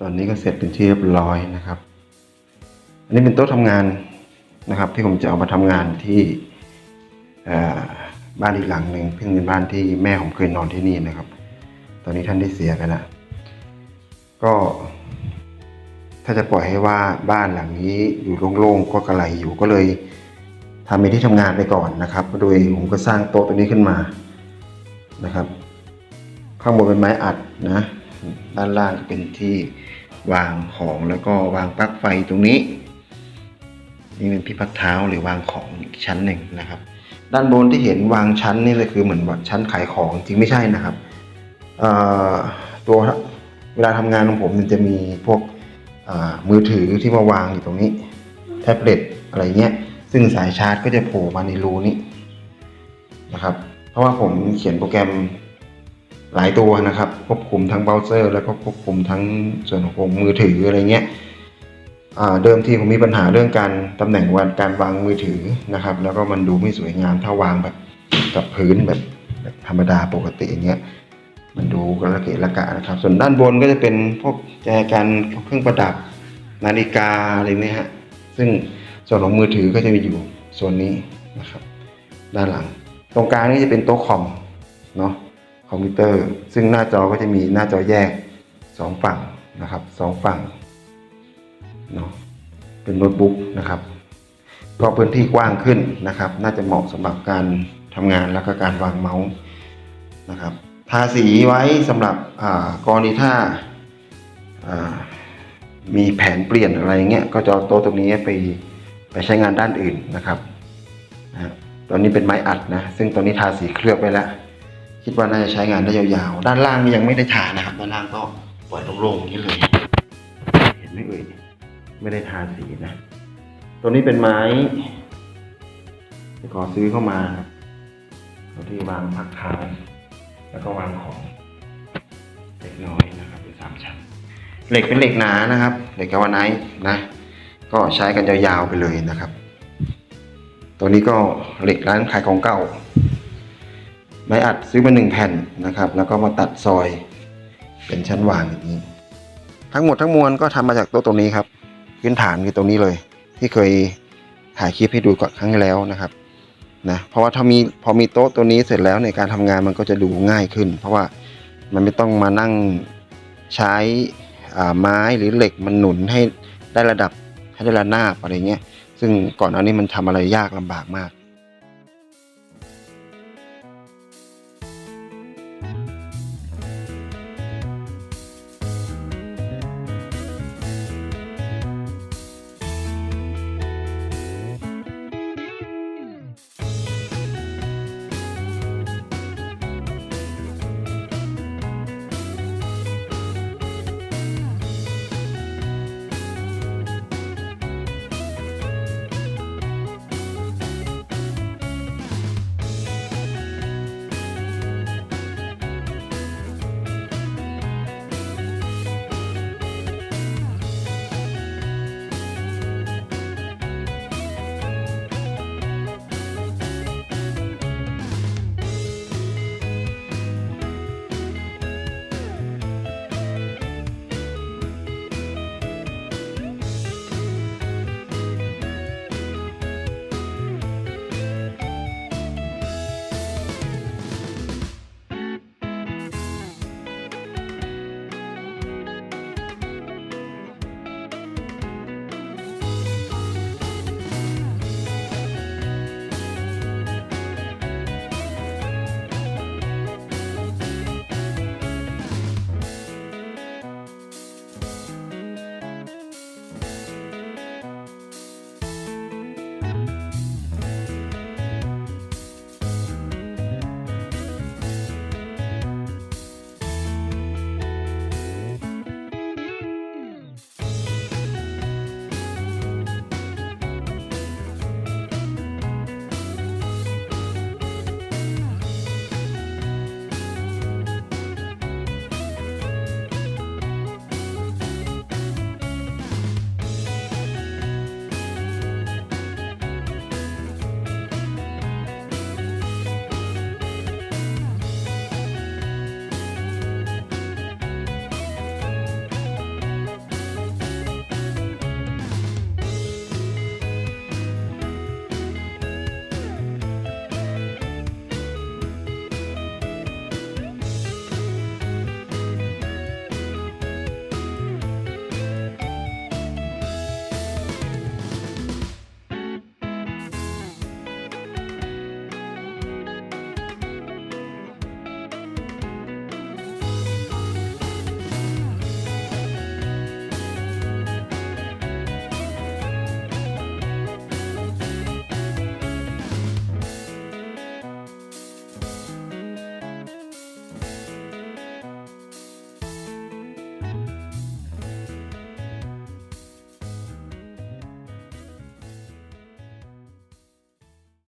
ตอนนี้ก็เสร็จเป็นที่เรียบร้อยนะครับอันนี้เป็นโต๊ะทำงานนะครับที่ผมจะเอามาทำงานที่บ้านอีกหลังหนึ่งซึ่งเป็นบ้านที่แม่ผมเคยนอนที่นี่นะครับตอนนี้ท่านได้เสียไปแล้วก็ถ้าจะปล่อยให้ว่าบ้านหลังนี้อยู่โล่งๆก็กระไรอยู่ก็เลยทำเป็นที่ทำงานไปก่อนนะครับโดยผมก็สร้างโต๊ะตัวนี้ขึ้นมานะครับข้างบนเป็นไม้อัดนะด้านล่างเป็นที่วางของแล้วก็วางปลั๊กไฟตรงนี้นี่เป็นที่พักเท้าหรือวางของอีกชั้นหนึ่งนะครับด้านบนที่เห็นวางชั้นนี่เลยคือเหมือนว่าชั้นขายของจริงไม่ใช่นะครับตัวเวลาทำงานของผมมันจะมีพวกมือถือที่มาวางอยู่ตรงนี้แท็บเล็ตอะไรเงี้ยซึ่งสายชาร์จก็จะโผล่มาในรูนี้นะครับเพราะว่าผมเขียนโปรแกรมหลายตัวนะครับควบคุมทั้งเบราว์เซอร์แล้วก็ควบคุมทั้งส่วนของมือถืออะไรเงี้ยเดิมทีผมมีปัญหาเรื่องการตำแหน่งการวางมือถือนะครับแล้วก็มันดูไม่สวยงามถ้าวางแบบกับพื้นแบบธรรมดาปกติอย่างเงี้ยมันดูกระเกะระกะนะครับส่วนด้านบนก็จะเป็นพวกแจกันเครื่องประดับนาฬิกาอะไรเนี่ยฮะซึ่งส่วนของมือถือก็จะมีอยู่ส่วนนี้นะครับด้านหลังตรงกลางนี่จะเป็นโต๊ะคอมเนาะคอมพิวเตอร์ซึ่งหน้าจอก็จะมีหน้าจอแยก2ฝั่งนะครับ2ฝั่งเนาะเป็นโน้ตบุ๊กนะครับก็พื้นที่กว้างขึ้นนะครับน่าจะเหมาะสำหรับการทำงานแล้วก็การวางเมาส์นะครับทาสีไว้สำหรับกรณีถ้ามีแผนเปลี่ยนอะไรเงี้ยก็จะเอาโต๊ะตรงนี้ไปใช้งานด้านอื่นนะครับตอนนี้เป็นไม้อัดนะซึ่งตอนนี้ทาสีเคลือบไปแล้วคิดว่าน่าจะใช้งานได้ยาวๆด้านล่างยังไม่ได้ทานะครับด้านล่างก็ปล่อยโล่งๆอย่างนี้เลยเห็นไหมเอ่ยไม่ได้ทาสีนะตัวนี้เป็นไม้ที่ขอซื้อเข้ามาครับตัวที่วางพักเท้าแล้วก็วางของเล็กน้อยนะครับเป็น3 ชั้นเหล็กเป็นเหล็กหนานะครับเหล็กแกวาไนท์นะก็ใช้กันยาวๆไปเลยนะครับตัวนี้ก็เหล็กร้านขายของเก่าไม้อัดซื้อมา1 แผ่นนะครับแล้วก็มาตัดซอยเป็นชั้นวางอย่างนี้ทั้งหมดทั้งมวลก็ทำมาจากโต๊ะตรงนี้ครับพื้นฐานคือตรงนี้เลยที่เคยถ่ายคลิปให้ดูก่อนครั้งที่แล้วนะครับนะเพราะว่าพอมีโต๊ะตัวนี้เสร็จแล้วในการทำงานมันก็จะดูง่ายขึ้นเพราะว่ามันไม่ต้องมานั่งใช้ไม้หรือเหล็กมันหนุนให้ได้ระดับให้ได้ระนาบอะไรเงี้ยซึ่งก่อนหน้านี้มันทำอะไรยากลำบากมาก